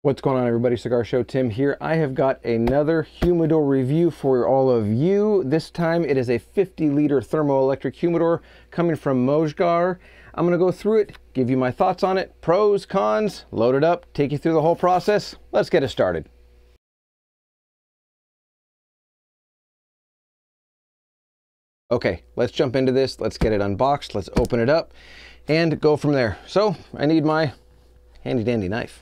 What's going on, everybody? Cigar Show Tim here. I have got another humidor review for all of you. This time it is a 50-liter thermoelectric humidor coming from Mojgar. I'm going to go through it, give you my thoughts on it, pros, cons, load it up, take you through the whole process. Let's get it started. Okay, let's jump into this. Let's get it unboxed. Let's open it up and go from there. So I need my handy dandy knife.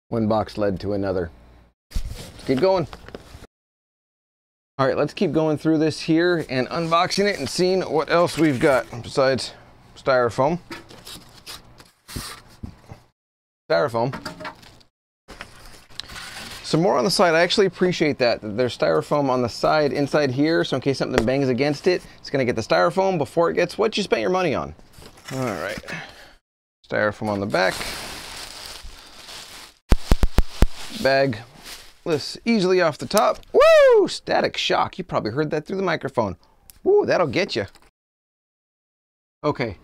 One box led to another. Let's keep going. All right, let's keep going through this here and unboxing it and seeing what else we've got besides styrofoam. Some more on the side. I actually appreciate that there's styrofoam on the side inside here, so in case something bangs against it, it's gonna get the styrofoam before it gets what you spent your money on. All right, styrofoam on the back. Bag lifts easily off the top. Woo! Static shock. You probably heard that through the microphone. Woo, that'll get you. Okay,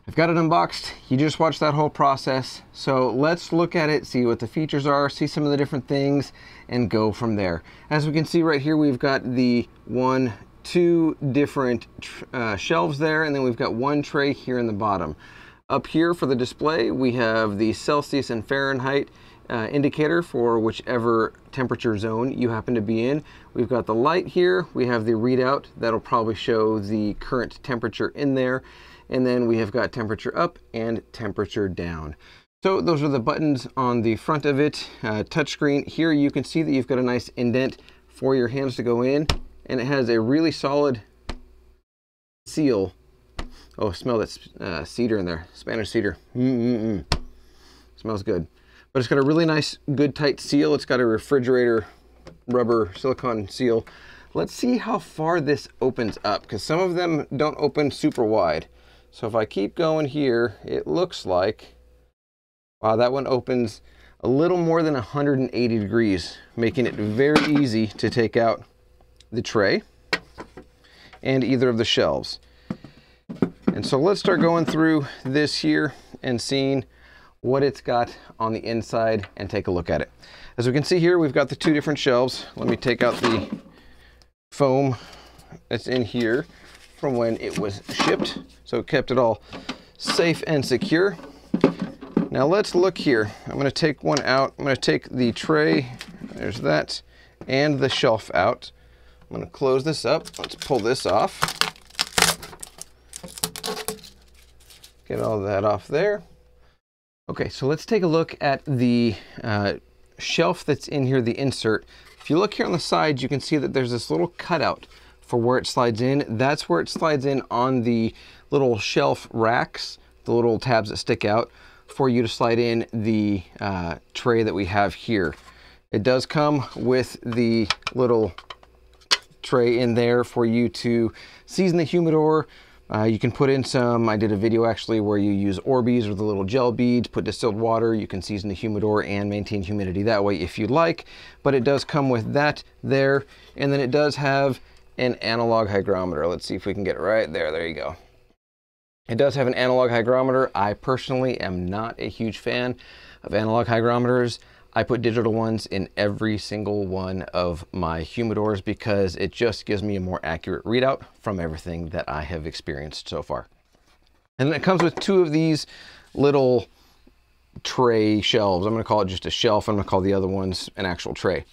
I've got it unboxed. You just watched that whole process. So let's look at it, see what the features are, see some of the different things, and go from there. As we can see right here, we've got the two different shelves there, and then we've got one tray here in the bottom. Up here for the display, we have the Celsius and Fahrenheit indicator for whichever temperature zone you happen to be in. We've got the light here. We have the readout that'll probably show the current temperature in there. And then we have got temperature up and temperature down. So those are the buttons on the front of it. Touchscreen here, you can see that you've got a nice indent for your hands to go in, and it has a really solid seal. Oh, smell that cedar in there, Spanish cedar. Smells good. But it's got a really nice, good, tight seal. It's got a refrigerator rubber silicone seal. Let's see how far this opens up, because some of them don't open super wide. So if I keep going here, it looks like, wow, that one opens a little more than 180 degrees, making it very easy to take out the tray and either of the shelves. And so let's start going through this here and seeing what it's got on the inside and take a look at it. As we can see here, we've got the two different shelves. Let me take out the foam that's in here from when it was shipped, so it kept it all safe and secure. Now let's look here. I'm going to take one out. I'm going to take the tray, there's that, and the shelf out. I'm going to close this up. Let's pull this off. Get all that off there. Okay, so let's take a look at the shelf that's in here, the insert. If you look here on the side, you can see that there's this little cutout for where it slides in. That's where it slides in on the little shelf racks, the little tabs that stick out for you to slide in the tray that we have here. It does come with the little tray in there for you to season the humidor. You can put in some, I did a video actually where you use Orbeez or the little gel beads, put distilled water, you can season the humidor and maintain humidity that way if you'd like, but it does come with that there, and then it does have an analog hygrometer. Let's see if we can get it right there. There you go. It does have an analog hygrometer. I personally am not a huge fan of analog hygrometers. I put digital ones in every single one of my humidors because it just gives me a more accurate readout from everything that I have experienced so far. And then it comes with two of these little tray shelves. I'm going to call it just a shelf. I'm going to call the other ones an actual tray.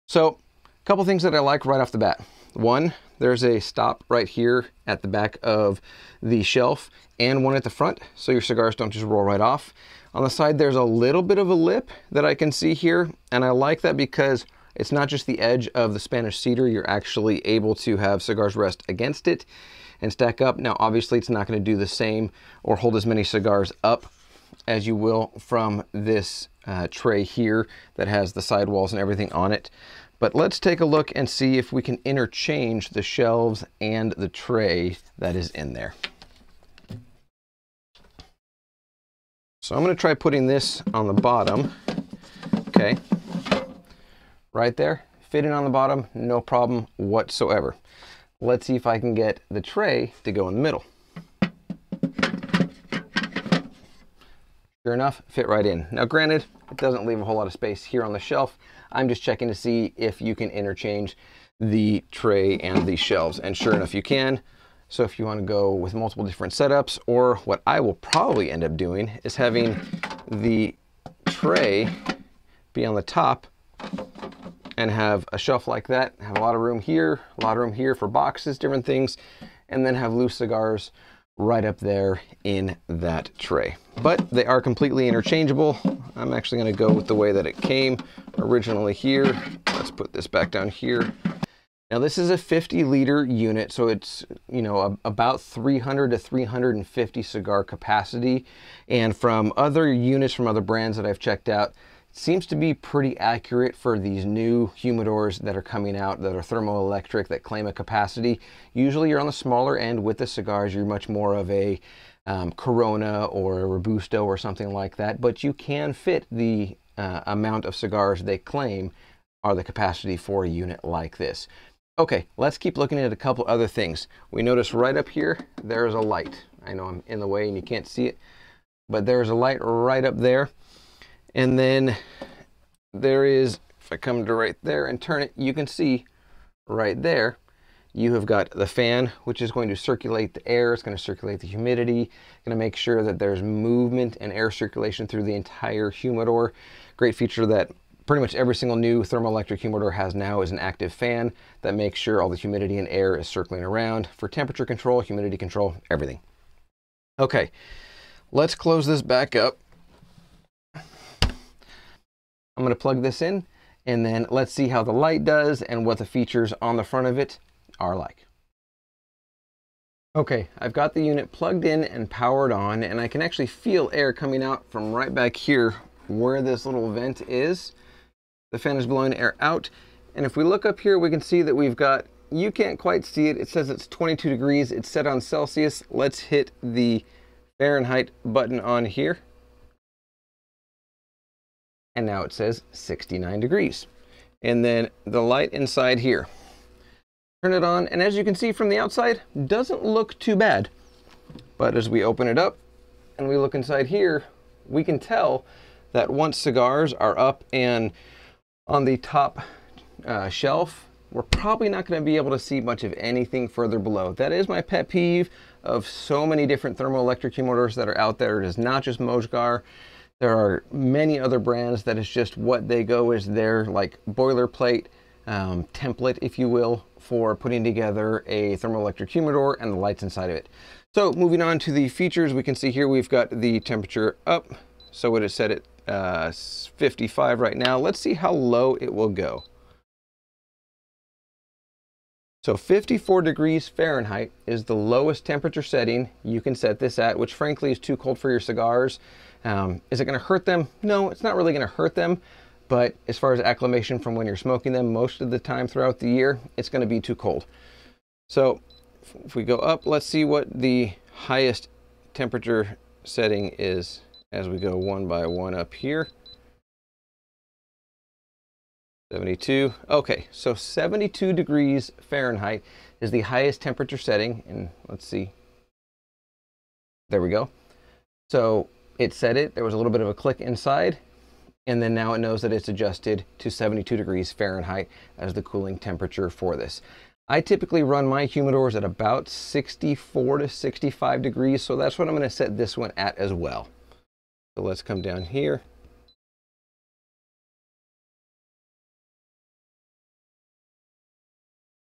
So a couple things that I like right off the bat. One, there's a stop right here at the back of the shelf and one at the front, so your cigars don't just roll right off. On the side, there's a little bit of a lip that I can see here, and I like that because it's not just the edge of the Spanish cedar. You're actually able to have cigars rest against it and stack up. Now, obviously, it's not going to do the same or hold as many cigars up as you will from this tray here that has the sidewalls and everything on it. But let's take a look and see if we can interchange the shelves and the tray that is in there. So I'm going to try putting this on the bottom. Okay. right there, fitting on the bottom, no problem whatsoever. Let's see if I can get the tray to go in the middle. Sure enough, fit right in. Now granted, it doesn't leave a whole lot of space here on the shelf. I'm just checking to see if you can interchange the tray and the shelves, and sure enough you can. So if you want to go with multiple different setups, or what I will probably end up doing is having the tray be on the top and have a shelf like that, have a lot of room here, a lot of room here for boxes, different things, and then have loose cigars right up there in that tray. But they are completely interchangeable. I'm actually going to go with the way that it came originally here. Let's put this back down here. Now this is a 50-liter unit, so it's, you know, about 300 to 350 cigar capacity. And from other units from other brands that I've checked out, it seems to be pretty accurate for these new humidors that are coming out that are thermoelectric, that claim a capacity. Usually you're on the smaller end with the cigars. You're much more of a Corona or a Robusto or something like that, but you can fit the amount of cigars they claim are the capacity for a unit like this. Okay, let's keep looking at a couple other things. We notice right up here, there's a light. I know I'm in the way and you can't see it, but there's a light right up there. And then there is, if I come to right there and turn it, you can see right there, you have got the fan, which is going to circulate the air. It's going to circulate the humidity, going to make sure that there's movement and air circulation through the entire humidor. Great feature that pretty much every single new thermoelectric humidor has now is an active fan that makes sure all the humidity and air is circling around for temperature control, humidity control, everything. Okay, let's close this back up. I'm going to plug this in, and then let's see how the light does and what the features on the front of it are like. Okay, I've got the unit plugged in and powered on, and I can actually feel air coming out from right back here where this little vent is. The fan is blowing air out, and if we look up here, we can see that we've got, you can't quite see it, it says it's 22 degrees, it's set on Celsius. Let's hit the Fahrenheit button on here. And now it says 69 degrees. And then the light inside here. Turn it on, and as you can see from the outside, doesn't look too bad. But as we open it up and we look inside here, we can tell that once cigars are up and on the top shelf, we're probably not going to be able to see much of anything further below. That is my pet peeve of so many different thermoelectric humidors that are out there. It is not just Mojgar. There are many other brands that is just what they go is their like boilerplate template, if you will, for putting together a thermoelectric humidor and the lights inside of it. So moving on to the features, we can see here we've got the temperature up. So it is set at 55 right now. Let's see how low it will go. So 54 degrees Fahrenheit is the lowest temperature setting you can set this at, which frankly is too cold for your cigars. Is it going to hurt them? No, it's not really going to hurt them. But as far as acclimation from when you're smoking them, most of the time throughout the year, it's going to be too cold. So if we go up, let's see what the highest temperature setting is as we go one by one up here. 72. Okay, so 72 degrees Fahrenheit is the highest temperature setting. And let's see. There we go. So it set it. There was a little bit of a click inside. And then now it knows that it's adjusted to 72 degrees Fahrenheit as the cooling temperature for this. I typically run my humidors at about 64 to 65 degrees. So that's what I'm going to set this one at as well. So let's come down here.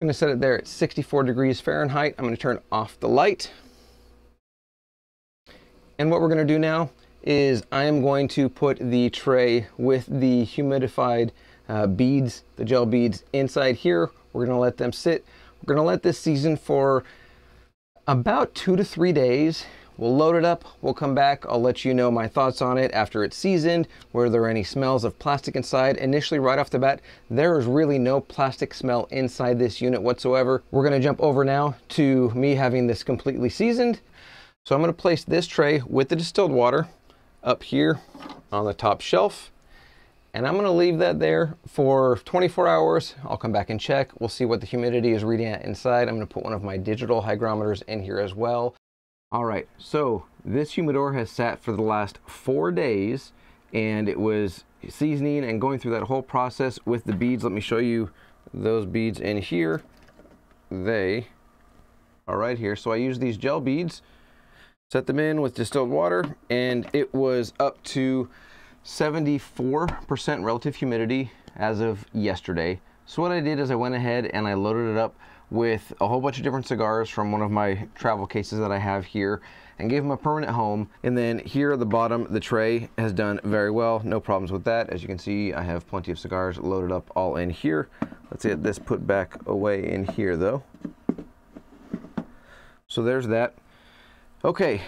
I'm going to set it there at 64 degrees Fahrenheit. I'm going to turn off the light. And what we're going to do now is I am going to put the tray with the humidified beads, the gel beads inside here. We're going to let them sit. We're going to let this season for about 2 to 3 days. We'll load it up, we'll come back, I'll let you know my thoughts on it after it's seasoned, were there any smells of plastic inside. Initially, right off the bat, there is really no plastic smell inside this unit whatsoever. We're gonna jump over now to me having this completely seasoned. So I'm gonna place this tray with the distilled water up here on the top shelf. And I'm gonna leave that there for 24 hours. I'll come back and check. We'll see what the humidity is reading at inside. I'm gonna put one of my digital hygrometers in here as well. All right, so this humidor has sat for the last 4 days, and it was seasoning and going through that whole process with the beads. Let me show you those beads in here. They are right here. So I use these gel beads, set them in with distilled water, and it was up to 74% relative humidity as of yesterday. So what I did is I went ahead and I loaded it up with a whole bunch of different cigars from one of my travel cases that I have here and gave them a permanent home. And then here at the bottom, the tray has done very well. No problems with that. As you can see, I have plenty of cigars loaded up all in here. Let's get this put back away in here though. So there's that. Okay,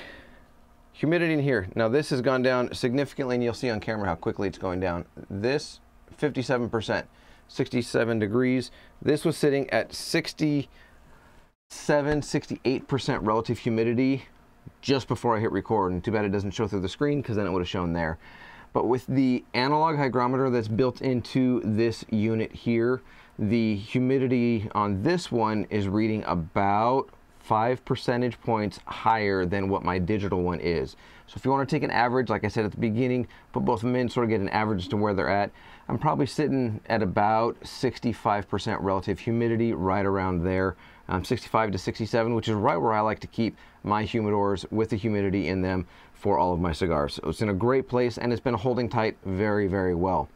humidity in here. Now this has gone down significantly, and you'll see on camera how quickly it's going down. This, 57%. 67 degrees. This was sitting at 67, 68% relative humidity just before I hit record. And too bad it doesn't show through the screen, because then it would have shown there. But with the analog hygrometer that's built into this unit here, the humidity on this one is reading about 5 percentage points higher than what my digital one is. So if you want to take an average, like I said at the beginning, put both of them in, sort of get an average to where they're at. I'm probably sitting at about 65% relative humidity, right around there. 65 to 67, which is right where I like to keep my humidors with the humidity in them for all of my cigars. So it's in a great place, and it's been holding tight very, very well.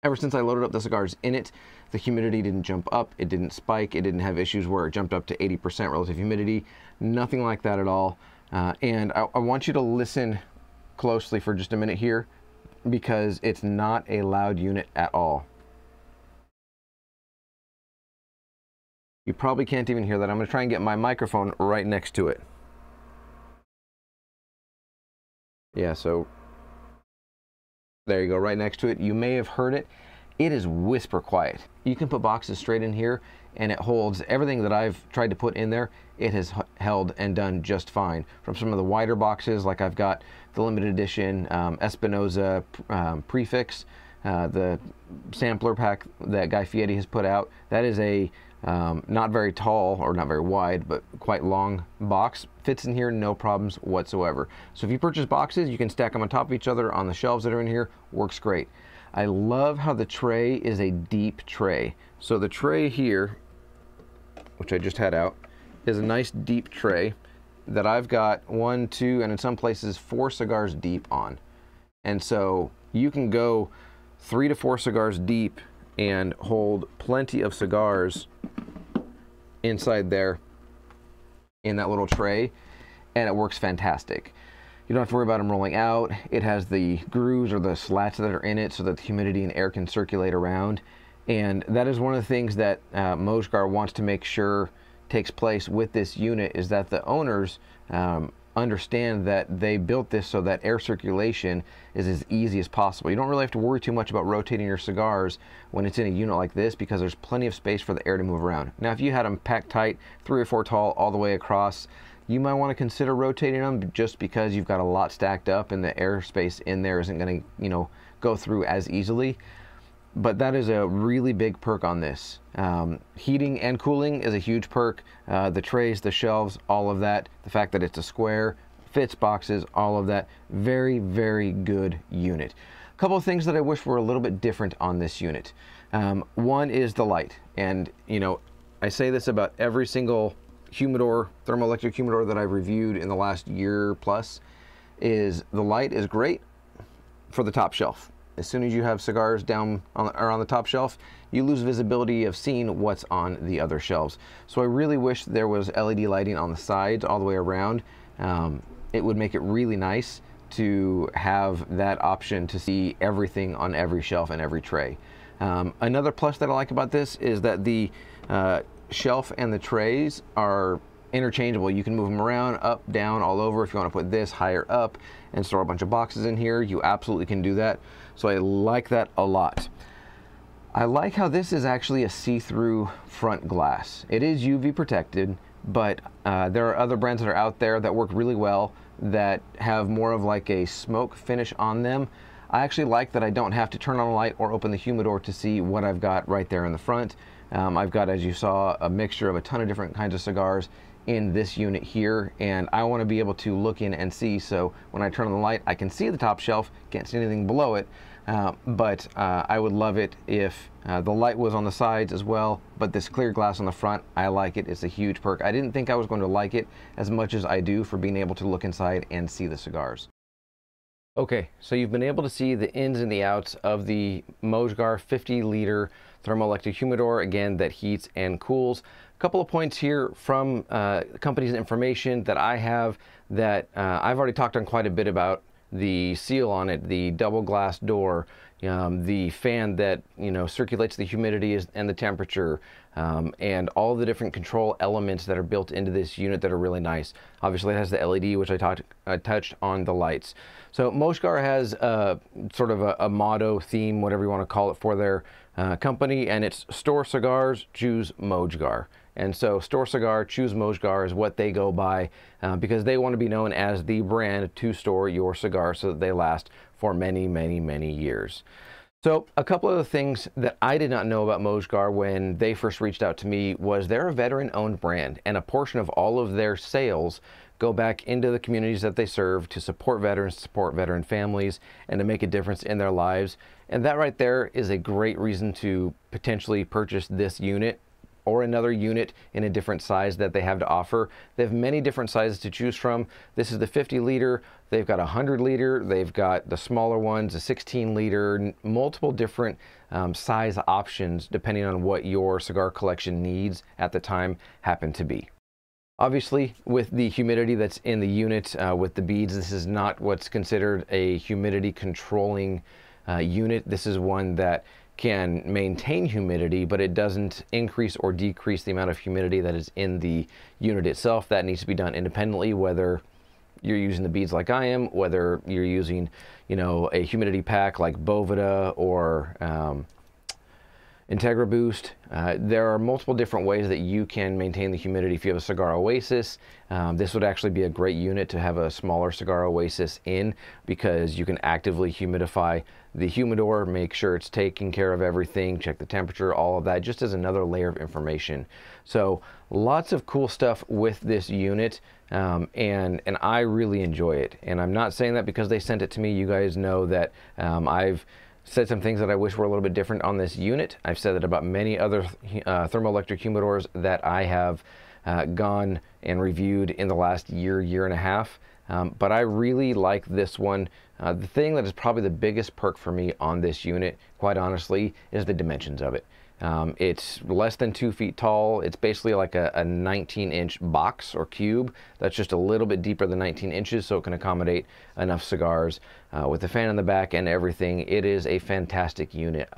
Ever since I loaded up the cigars in it, the humidity didn't jump up, it didn't spike, it didn't have issues where it jumped up to 80% relative humidity, nothing like that at all. And I want you to listen closely for just a minute here, because it's not a loud unit at all. You probably can't even hear that. I'm going to try and get my microphone right next to it. Yeah, so there you go, right next to it. You may have heard it. It is whisper quiet. You can put boxes straight in here, and it holds everything that I've tried to put in there. It has held and done just fine. From some of the wider boxes, like I've got the limited edition Espinosa Prefix, the sampler pack that Guy Fieri has put out. That is a not very tall, or not very wide, but quite long box. Fits in here, no problems whatsoever. So if you purchase boxes, you can stack them on top of each other on the shelves that are in here. Works great. I love how the tray is a deep tray. So the tray here, which I just had out, is a nice deep tray that I've got 1, 2, and in some places 4 cigars deep on. And so you can go 3 to 4 cigars deep and hold plenty of cigars inside there in that little tray, and it works fantastic. You don't have to worry about them rolling out. It has the grooves or the slats that are in it so that the humidity and air can circulate around. And that is one of the things that Mojgar wants to make sure takes place with this unit, is that the owners understand that they built this so that air circulation is as easy as possible. You don't really have to worry too much about rotating your cigars when it's in a unit like this, because there's plenty of space for the air to move around. Now, if you had them packed tight, 3 or 4 tall all the way across, you might want to consider rotating them, just because you've got a lot stacked up and the airspace in there isn't going to, go through as easily. But that is a really big perk on this. Heating and cooling is a huge perk. The trays, the shelves, all of that. The fact that it's a square, fits boxes, all of that. Very, very good unit. A couple of things that I wish were a little bit different on this unit. One is the light. And, I say this about every single humidor, thermoelectric humidor that I've reviewed in the last year plus, is the light is great for the top shelf. As soon as you have cigars down on the top shelf, you lose visibility of seeing what's on the other shelves. So I really wish there was LED lighting on the sides all the way around. It would make it really nice to have that option to see everything on every shelf and every tray. Another plus that I like about this is that the shelf and the trays are interchangeable. You can move them around, up, down, all over. If you want to put this higher up and store a bunch of boxes in here, you absolutely can do that. So I like that a lot. I like how this is actually a see-through front glass. It is UV protected, but there are other brands that are out there that work really well that have more of like a smoke finish on them. I actually like that I don't have to turn on a light or open the humidor to see what I've got right there in the front. I've got, as you saw, a mixture of a ton of different kinds of cigars in this unit here, and I want to be able to look in and see, so when I turn on the light I can see the top shelf, can't see anything below it, but I would love it if the light was on the sides as well, but this clear glass on the front, I like it. It's a huge perk. I didn't think I was going to like it as much as I do for being able to look inside and see the cigars. Okay, so you've been able to see the ins and the outs of the Mojgar 50-liter thermoelectric humidor, again, that heats and cools. A couple of points here from the company's information that I have that I've already talked on quite a bit about. The seal on it, the double glass door, the fan that circulates the humidity and the temperature, and all the different control elements that are built into this unit that are really nice. Obviously it has the LED, which I touched on the lights. So Mojgar has sort of a motto, theme, whatever you want to call it, for their company, and it's store cigars, choose Mojgar. And so store cigar, choose Mojgar is what they go by because they want to be known as the brand to store your cigar so that they last for many, many, many years. So a couple of the things that I did not know about Mojgar when they first reached out to me was they're a veteran-owned brand, and a portion of all of their sales go back into the communities that they serve to support veterans, support veteran families, and to make a difference in their lives. And that right there is a great reason to potentially purchase this unit or another unit in a different size that they have to offer. They have many different sizes to choose from. This is the 50-liter. They've got a 100-liter. They've got the smaller ones, a 16-liter, multiple different size options depending on what your cigar collection needs at the time happen to be. Obviously, with the humidity that's in the unit with the beads, this is not what's considered a humidity controlling unit. This is one that can maintain humidity, but it doesn't increase or decrease the amount of humidity that is in the unit itself. That needs to be done independently, whether you're using the beads like I am, whether you're using, a humidity pack like Boveda or Integra Boost. There are multiple different ways that you can maintain the humidity. If you have a Cigar Oasis, this would actually be a great unit to have a smaller Cigar Oasis in, because you can actively humidify the humidor, make sure it's taking care of everything, check the temperature, all of that, just as another layer of information. So lots of cool stuff with this unit, and I really enjoy it. And I'm not saying that because they sent it to me. You guys know that I've said some things that I wish were a little bit different on this unit. I've said that about many other thermoelectric humidors that I have gone and reviewed in the last year and a half. But I really like this one. The thing that is probably the biggest perk for me on this unit, quite honestly, is the dimensions of it. It's less than 2 feet tall. It's basically like a 19-inch box or cube that's just a little bit deeper than 19 inches, so it can accommodate enough cigars with the fan in the back and everything. It is a fantastic unit.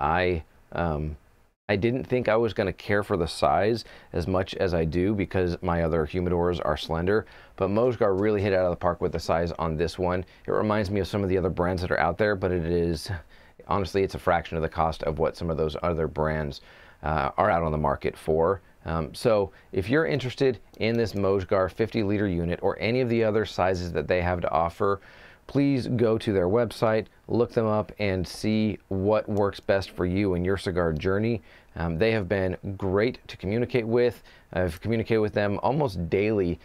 I didn't think I was going to care for the size as much as I do because my other humidors are slender, but Mojgar really hit it out of the park with the size on this one. It reminds me of some of the other brands that are out there, but it is, honestly, it's a fraction of the cost of what some of those other brands are out on the market for. So if you're interested in this Mojgar 50-liter unit or any of the other sizes that they have to offer, please go to their website, look them up, and see what works best for you in your cigar journey. They have been great to communicate with. I've communicated with them almost daily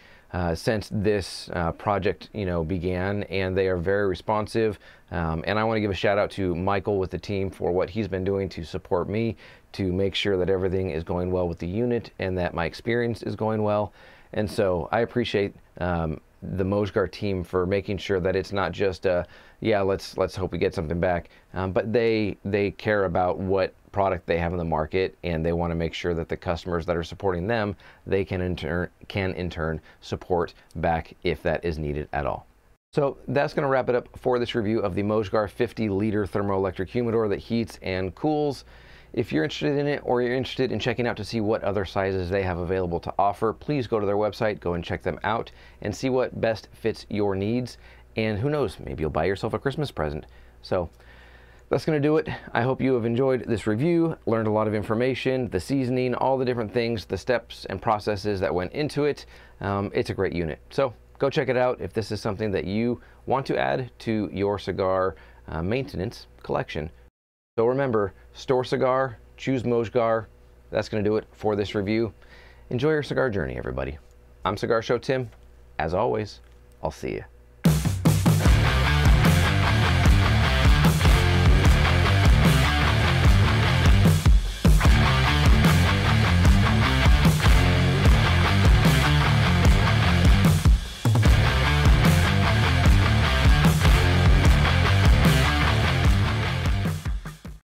since this project began, and they are very responsive. And I want to give a shout out to Michael with the team for what he's been doing to support me, to make sure that everything is going well with the unit and that my experience is going well. And so I appreciate the Mojgar team for making sure that it's not just yeah, let's hope we get something back, but they care about what product they have in the market, and they want to make sure that the customers that are supporting them, they can in turn support back if that is needed at all. So that's going to wrap it up for this review of the Mojgar 50-liter thermoelectric humidor that heats and cools. If you're interested in it, or you're interested in checking out to see what other sizes they have available to offer, please go to their website, go and check them out, and see what best fits your needs. And who knows, maybe you'll buy yourself a Christmas present. So that's going to do it. I hope you have enjoyed this review, learned a lot of information, the seasoning, all the different things, the steps and processes that went into it. It's a great unit. So go check it out if this is something that you want to add to your cigar maintenance collection. So remember, store cigar, choose Mojgar. That's going to do it for this review. Enjoy your cigar journey, everybody. I'm Cigar Show Tim. As always, I'll see you.